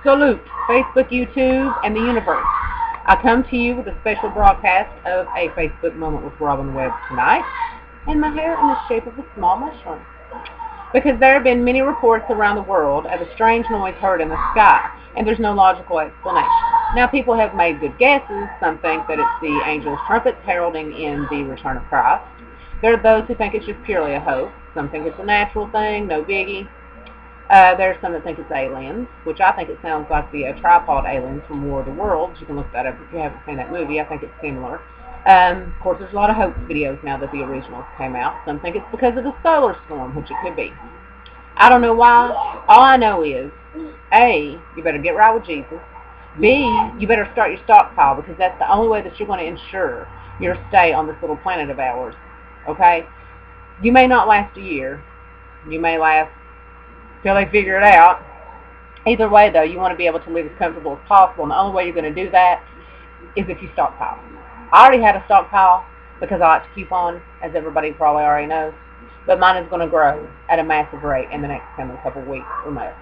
Salute, Facebook, YouTube, and the universe. I come to you with a special broadcast of a Facebook moment with Robin Webb tonight, and my hair in the shape of a small mushroom. Because there have been many reports around the world of a strange noise heard in the sky, and there's no logical explanation. Now, people have made good guesses. Some think that it's the angels' trumpets heralding in the return of Christ. There are those who think it's just purely a hoax. Some think it's a natural thing, no biggie. There's some that think it's aliens, which I think it sounds like the tripod aliens from War of the Worlds. You can look that up if you haven't seen that movie. I think it's similar. Of course, there's a lot of hoax videos now that the originals came out. Some think it's because of the solar storm, which it could be. I don't know why. All I know is, A, you better get right with Jesus. B, you better start your stockpile, because that's the only way that you're going to ensure your stay on this little planet of ours. Okay? You may not last a year. You may last till they figure it out. Either way, though, you want to be able to live as comfortable as possible, and the only way you're going to do that is if you stockpile. I already had a stockpile because I like to keep on, as everybody probably already knows, but mine is going to grow at a massive rate in the next coming couple weeks or months.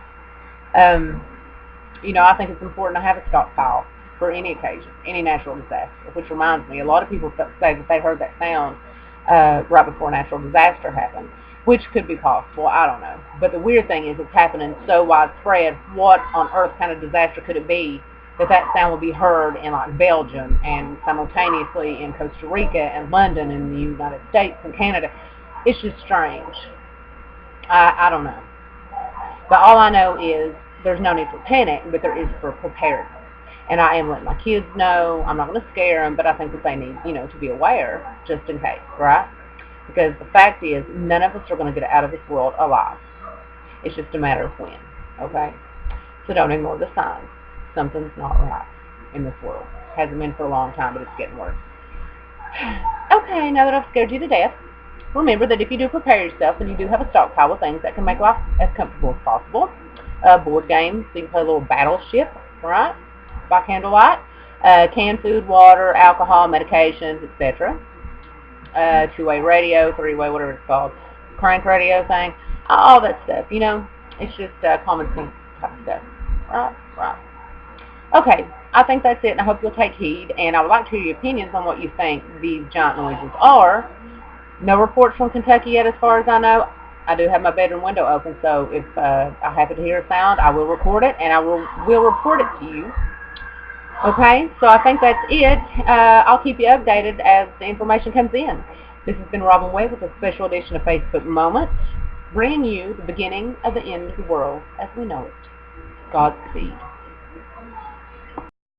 I think it's important to have a stockpile for any occasion, any natural disaster, which reminds me, a lot of people say that they heard that sound right before a natural disaster happened, which could be possible, I don't know. But the weird thing is it's happening so widespread. What on earth kind of disaster could it be that sound will be heard in like Belgium and simultaneously in Costa Rica and London and the United States and Canada? It's just strange. I don't know. But all I know is there's no need for panic, but there is for preparedness. And I am letting my kids know. I'm not going to scare them, but I think that they need, to be aware just in case, right? Because the fact is, none of us are going to get out of this world alive. It's just a matter of when, okay? So don't ignore the signs. Something's not right in this world. Hasn't been for a long time, but it's getting worse. Okay, now that I've scared you to death, remember that if you do prepare yourself, then you do have a stockpile of things that can make life as comfortable as possible. Board games, so you can play a little battleship, right, by candlelight. Canned food, water, alcohol, medications, etc. Two-way radio, three-way, whatever it's called, crank radio thing, all that stuff, it's just common sense type stuff, right. Okay, I think that's it, and I hope you'll take heed, and I would like to hear your opinions on what you think these giant noises are. No reports from Kentucky yet as far as I know. I do have my bedroom window open, so if I happen to hear a sound, I will record it, and I will report it to you. Okay, so I think that's it. I'll keep you updated as the information comes in. This has been Robin Webb with a special edition of Facebook Moments, bringing you the beginning of the end of the world as we know it. Godspeed.